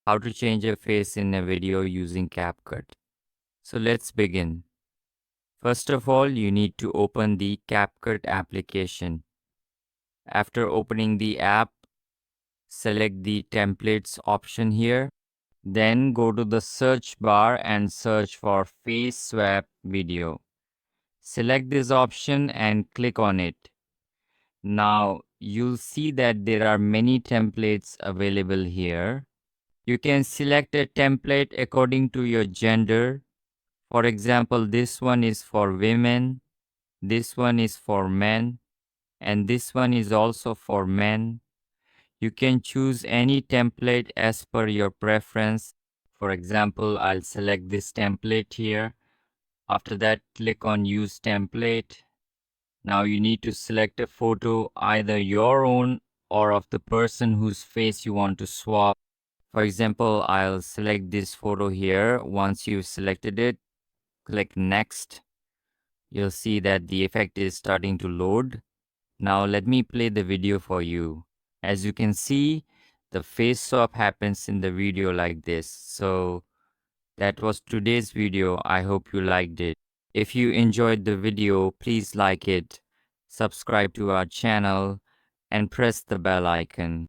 how to change a face in a video using CapCut. So let's begin. First of all, you need to open the CapCut application. After opening the app, select the templates option here. Then go to the search bar and search for face swap video. Select this option and click on it. Now you'll see that there are many templates available here. You can select a template according to your gender. For example, this one is for women, this one is for men, and this one is also for men. You can choose any template as per your preference. For example, I'll select this template here. After that, click on Use Template. Now you need to select a photo, either your own or of the person whose face you want to swap. For example, I'll select this photo here. Once you've selected it, click Next. You'll see that the effect is starting to load. Now let me play the video for you. As you can see, the face swap happens in the video like this. So that was today's video. I hope you liked it. If you enjoyed the video, please like it, subscribe to our channel, and press the bell icon.